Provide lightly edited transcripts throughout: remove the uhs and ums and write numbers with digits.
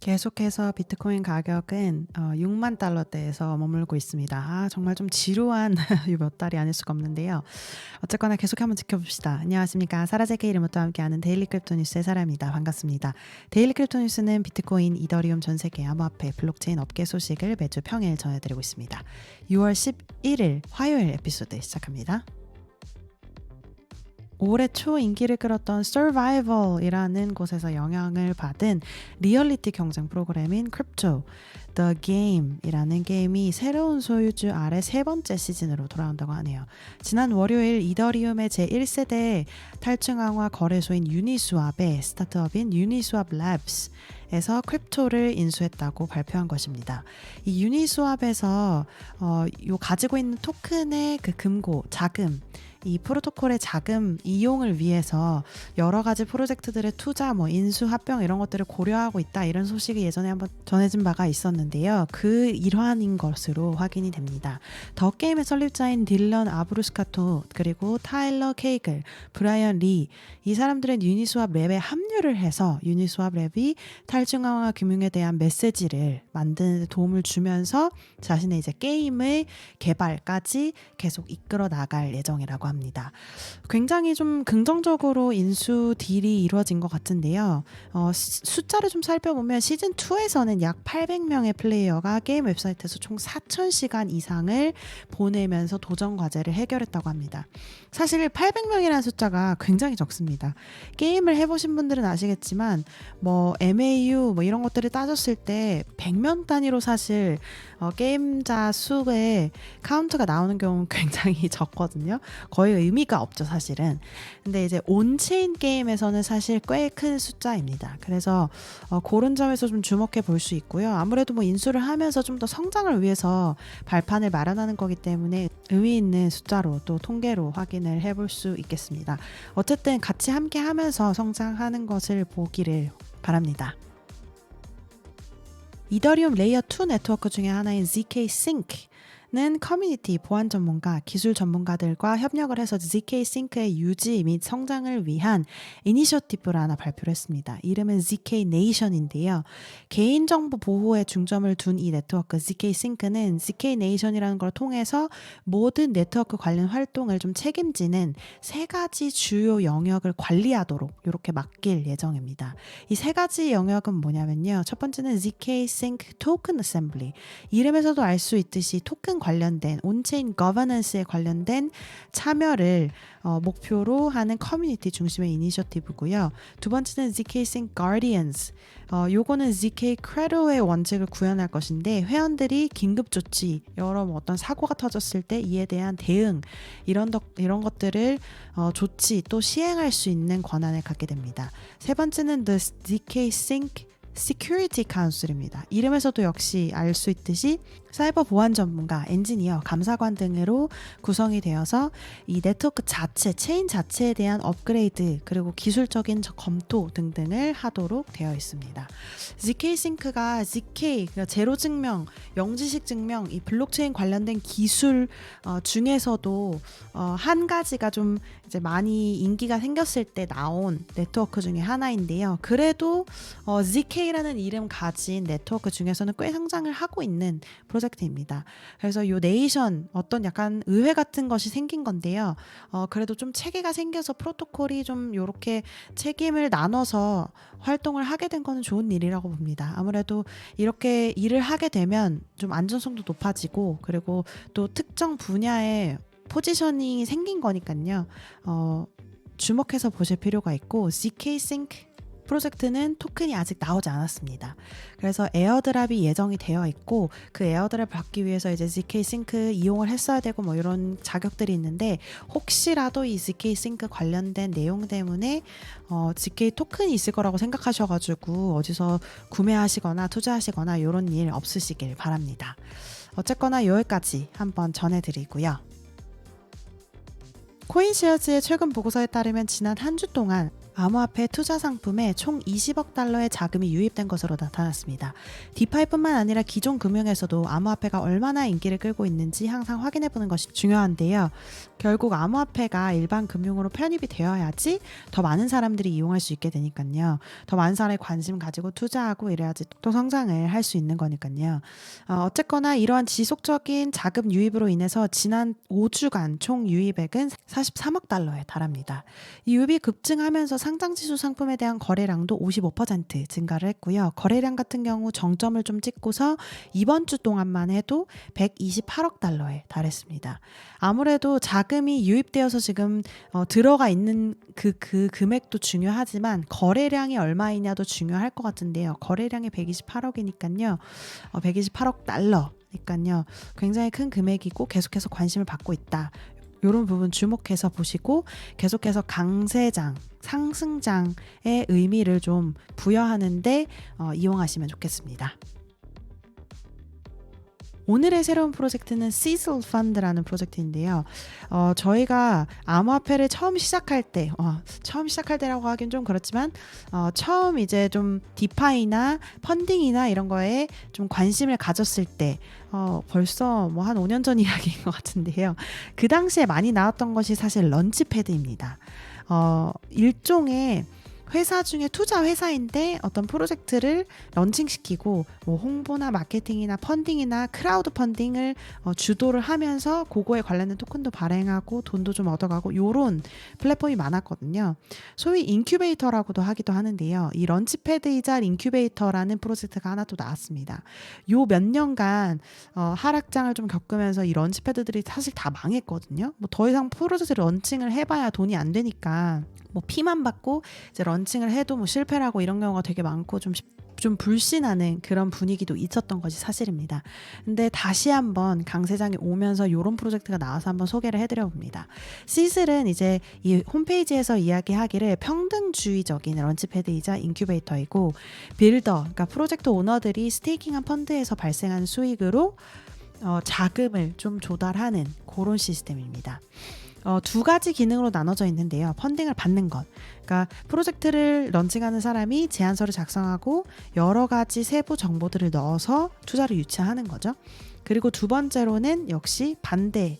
계속해서 비트코인 가격은 6만 달러대에서 머물고 있습니다. 정말 좀 지루한 몇 달이 아닐 수가 없는데요. 어쨌거나 계속 한번 지켜봅시다. 안녕하십니까. 사라제게 이름부터 함께하는 데일리 크립토 뉴스의 사라입니다. 반갑습니다. 데일리 크립토 뉴스는 비트코인, 이더리움 전 세계 암호화폐, 블록체인 업계 소식을 매주 평일 전해드리고 있습니다. 6월 11일 화요일 에피소드 시작합니다. 올해 초 인기를 끌었던 Survival이라는 곳에서 영향을 받은 리얼리티 경쟁 프로그램인 크립토 The Game이라는 게임이 새로운 소유주 아래 세 번째 시즌으로 돌아온다고 하네요. 지난 월요일 이더리움의 제1세대 탈중앙화 거래소인 유니스왑의 스타트업인 유니스왑 랩스에서 크립토를 인수했다고 발표한 것입니다. 이 유니스왑에서 요 가지고 있는 토큰의 그 금고, 자금, 이 프로토콜의 자금 이용을 위해서 여러 가지 프로젝트들의 투자, 인수, 합병 이런 것들을 고려하고 있다, 이런 소식이 예전에 한번 전해진 바가 있었는데요. 그 일환인 것으로 확인이 됩니다. 더 게임의 설립자인 딜런 아브루스카토, 그리고 타일러 케이글, 브라이언 리, 이 사람들은 유니스왑 랩에 합류를 해서 유니스왑 랩이 탈중앙화 금융에 대한 메시지를 만드는 데 도움을 주면서 자신의 이제 게임의 개발까지 계속 이끌어 나갈 예정이라고 합니다. 굉장히 좀 긍정적으로 인수 딜이 이루어진 것 같은데요. 숫자를 좀 살펴보면 시즌2에서는 약 800명의 플레이어가 게임 웹사이트에서 총 4,000시간 이상을 보내면서 도전 과제를 해결했다고 합니다. 사실 800명이라는 숫자가 굉장히 적습니다. 게임을 해보신 분들은 아시겠지만 MAU 이런 것들을 따졌을 때 100명 단위로 사실 게임자 수의 카운트가 나오는 경우는 굉장히 적거든요. 거의 의미가 없죠, 사실은. 근데 이제 온체인 게임에서는 사실 꽤 큰 숫자입니다. 그래서 그런 점에서 좀 주목해 볼 수 있고요. 아무래도 인수를 하면서 좀 더 성장을 위해서 발판을 마련하는 거기 때문에 의미 있는 숫자로 또 통계로 확인을 해볼 수 있겠습니다. 어쨌든 같이 함께 하면서 성장하는 것을 보기를 바랍니다. 이더리움 레이어 2 네트워크 중에 하나인 zk-sync는 커뮤니티, 보안 전문가, 기술 전문가들과 협력을 해서 zk-sync의 유지 및 성장을 위한 이니셔티브를 하나 발표를 했습니다. 이름은 zk-nation인데요. 개인정보 보호에 중점을 둔 이 네트워크 zk-sync는 zk-nation이라는 걸 통해서 모든 네트워크 관련 활동을 좀 책임지는 세 가지 주요 영역을 관리하도록 이렇게 맡길 예정입니다. 이 세 가지 영역은 뭐냐면요. 첫 번째는 zk-sync token assembly. 이름에서도 알 수 있듯이 토큰 관련된 온체인 거버넌스에 관련된 참여를 목표로 하는 커뮤니티 중심의 이니셔티브고요. 두 번째는 zk-sync guardians. 요거는 zk credo의 원칙을 구현할 것인데 회원들이 긴급 조치, 여러 어떤 사고가 터졌을 때 이에 대한 대응, 이런 것들을 조치 또 시행할 수 있는 권한을 갖게 됩니다. 세 번째는 the zk-sync Security Council입니다. 이름에서도 역시 알 수 있듯이 사이버 보안 전문가, 엔지니어, 감사관 등으로 구성이 되어서 이 네트워크 자체, 체인 자체에 대한 업그레이드, 그리고 기술적인 검토 등등을 하도록 되어 있습니다. zk-sync가 zk, 그러니까 제로 증명, 영지식 증명, 이 블록체인 관련된 기술 중에서도 한 가지가 좀 이제 많이 인기가 생겼을 때 나온 네트워크 중에 하나인데요. 그래도 zk라는 이름 가진 네트워크 중에서는 꽤 성장을 하고 있는 프로젝트입니다. 그래서 이 네이션, 어떤 약간 의회 같은 것이 생긴 건데요. 그래도 좀 체계가 생겨서 프로토콜이 좀 이렇게 책임을 나눠서 활동을 하게 된 거는 좋은 일이라고 봅니다. 아무래도 이렇게 일을 하게 되면 좀 안전성도 높아지고, 그리고 또 특정 분야에 포지셔닝이 생긴 거니까요. 주목해서 보실 필요가 있고, zk-sync 프로젝트는 토큰이 아직 나오지 않았습니다. 그래서 에어드랍이 예정이 되어 있고, 그 에어드랍 받기 위해서 이제 zk-sync 이용을 했어야 되고 이런 자격들이 있는데, 혹시라도 이 zk-sync 관련된 내용 때문에 zk 토큰이 있을 거라고 생각하셔가지고 어디서 구매하시거나 투자하시거나 이런 일 없으시길 바랍니다. 어쨌거나 여기까지 한번 전해드리고요. 코인시어즈의 최근 보고서에 따르면 지난 한 주 동안 암호화폐 투자 상품에 총 20억 달러의 자금이 유입된 것으로 나타났습니다. 디파이뿐만 아니라 기존 금융에서도 암호화폐가 얼마나 인기를 끌고 있는지 항상 확인해 보는 것이 중요한데요. 결국 암호화폐가 일반 금융으로 편입이 되어야지 더 많은 사람들이 이용할 수 있게 되니까요. 더 많은 사람이 관심 가지고 투자하고 이래야지 또 성장을 할 수 있는 거니까요. 어쨌거나 이러한 지속적인 자금 유입으로 인해서 지난 5주간 총 유입액은 43억 달러에 달합니다. 이 유입이 급증하면서 상장지수 상품에 대한 거래량도 55% 증가를 했고요. 거래량 같은 경우 정점을 좀 찍고서 이번 주 동안만 해도 128억 달러에 달했습니다. 아무래도 자금이 유입되어서 지금 들어가 있는 그 금액도 중요하지만 거래량이 얼마이냐도 중요할 것 같은데요. 거래량이 128억이니까요. 128억 달러니까요. 굉장히 큰 금액이고 계속해서 관심을 받고 있다. 이런 부분 주목해서 보시고 계속해서 강세장, 상승장의 의미를 좀 부여하는데 이용하시면 좋겠습니다. 오늘의 새로운 프로젝트는 Cecil Fund라는 프로젝트인데요. 저희가 암호화폐를 처음 시작할 때라고 하긴 좀 그렇지만 처음 이제 좀 디파이나 펀딩이나 이런 거에 좀 관심을 가졌을 때 벌써 뭐 한 5년 전 이야기인 것 같은데요. 그 당시에 많이 나왔던 것이 사실 런치패드입니다. 일종의 회사 중에 투자 회사인데 어떤 프로젝트를 런칭시키고 뭐 홍보나 마케팅이나 펀딩이나 크라우드 펀딩을 주도를 하면서 그거에 관련된 토큰도 발행하고 돈도 좀 얻어가고 요런 플랫폼이 많았거든요. 소위 인큐베이터라고도 하기도 하는데요. 이 런치패드이자 인큐베이터라는 프로젝트가 하나 또 나왔습니다. 요 몇 년간 하락장을 좀 겪으면서 이 런치패드들이 사실 다 망했거든요. 뭐 더 이상 프로젝트를 런칭을 해봐야 돈이 안 되니까 뭐 피만 받고 이제 런칭을 해도 뭐 실패라고 이런 경우가 되게 많고 좀 불신하는 그런 분위기도 있었던 것이 사실입니다. 근데 다시 한번 강세장이 오면서 이런 프로젝트가 나와서 한번 소개를 해드려 봅니다. 시슬은 이제 이 홈페이지에서 이야기하기를 평등주의적인 런치패드이자 인큐베이터이고 빌더, 그러니까 프로젝트 오너들이 스테이킹한 펀드에서 발생하는 수익으로 자금을 좀 조달하는 그런 시스템입니다. 두 가지 기능으로 나눠져 있는데요. 펀딩을 받는 것. 그러니까 프로젝트를 런칭하는 사람이 제안서를 작성하고 여러 가지 세부 정보들을 넣어서 투자를 유치하는 거죠. 그리고 두 번째로는 역시 반대,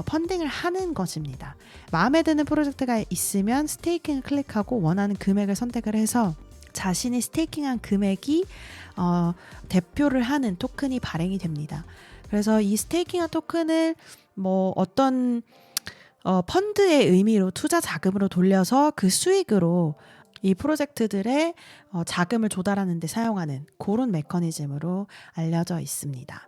펀딩을 하는 것입니다. 마음에 드는 프로젝트가 있으면 스테이킹을 클릭하고 원하는 금액을 선택을 해서 자신이 스테이킹한 금액이 대표를 하는 토큰이 발행이 됩니다. 그래서 이 스테이킹한 토큰을 뭐 어떤 펀드의 의미로 투자 자금으로 돌려서 그 수익으로 이 프로젝트들의 자금을 조달하는 데 사용하는 그런 메커니즘으로 알려져 있습니다.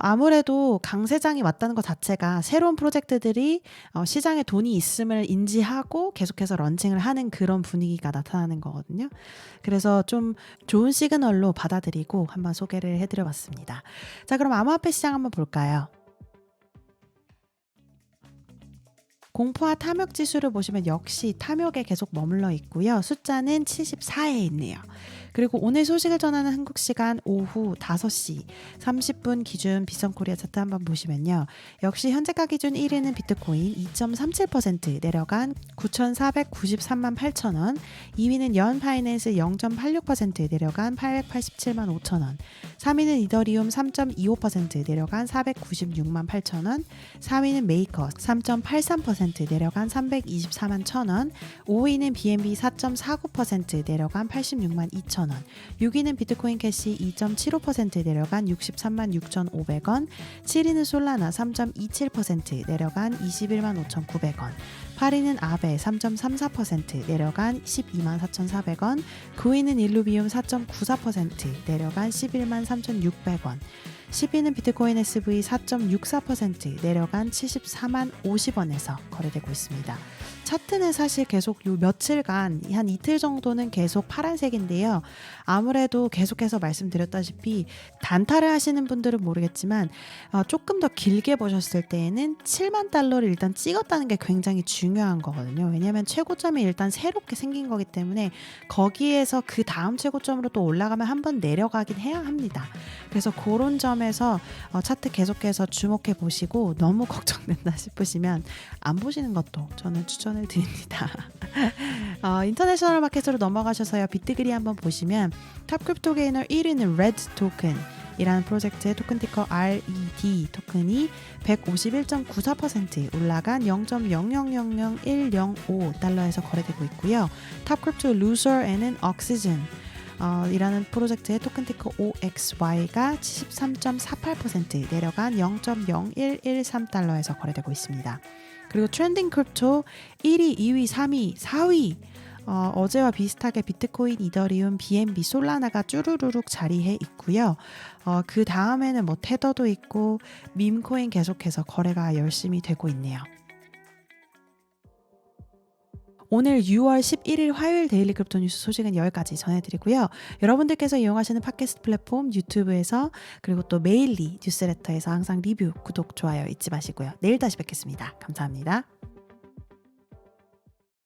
아무래도 강세장이 왔다는 것 자체가 새로운 프로젝트들이 시장에 돈이 있음을 인지하고 계속해서 런칭을 하는 그런 분위기가 나타나는 거거든요. 그래서 좀 좋은 시그널로 받아들이고 한번 소개를 해드려 봤습니다. 자, 그럼 암호화폐 시장 한번 볼까요? 공포와 탐욕 지수를 보시면 역시 탐욕에 계속 머물러 있고요. 숫자는 74에 있네요. 그리고 오늘 소식을 전하는 한국 시간 오후 5시 30분 기준 비선코리아 차트 한번 보시면요. 역시 현재가 기준 1위는 비트코인 2.37% 내려간 9,493만 8천 원, 2위는 연파이낸스 0.86% 내려간 887만 5천 원, 3위는 이더리움 3.25% 내려간 496만 8천 원, 4위는 메이커 3.83% 내려간 324만 1천 원, 5위는 BNB 4.49% 내려간 86만 2천 원, 6위는 비트코인 캐시 2.75% 내려간 63만 6,500원, 7위는 솔라나 3.27% 내려간 21만 5,900원, 8위는 아베 3.34% 내려간 12만 4,400원, 9위는 일루비움 4.94% 내려간 11만 3,600원, 10위는 비트코인 SV 4.64% 내려간 74만 50원에서 거래되고 있습니다. 차트는 사실 계속 요 며칠간 한 이틀 정도는 계속 파란색인데요. 아무래도 계속해서 말씀드렸다시피 단타를 하시는 분들은 모르겠지만 조금 더 길게 보셨을 때에는 7만 달러를 일단 찍었다는 게 굉장히 중요한 거거든요. 왜냐하면 최고점이 일단 새롭게 생긴 거기 때문에 거기에서 그 다음 최고점으로 또 올라가면 한번 내려가긴 해야 합니다. 그래서 그런 점에서 차트 계속해서 주목해 보시고 너무 걱정된다 싶으시면 안 보시는 것도 저는 추천을 추천을 드립니다. 인터내셔널 마켓으로 넘어가셔서요. 비트그리 한번 보시면 탑 크립토 게이너 1위는 레드 토큰 이라는 프로젝트의 토큰 티커 RED 토큰이 151.94% 올라간 0.0000105달러에서 거래되고 있고요. 탑 크립토 루저에는 옥시즌 이라는 프로젝트의 토큰 티커 OXY가 73.48% 내려간 0.0113달러에서 거래되고 있습니다. 그리고 트렌딩 크립토 1위, 2위, 3위, 4위 어제와 비슷하게 비트코인, 이더리움, BNB, 솔라나가 쭈루루룩 자리해 있고요. 그 다음에는 뭐 테더도 있고 밈코인 계속해서 거래가 열심히 되고 있네요. 오늘 6월 11일 화요일 데일리 크립토 뉴스 소식은 여기까지 전해드리고요. 여러분들께서 이용하시는 팟캐스트 플랫폼 유튜브에서 그리고 또 메일리 뉴스레터에서 항상 리뷰, 구독, 좋아요 잊지 마시고요. 내일 다시 뵙겠습니다. 감사합니다.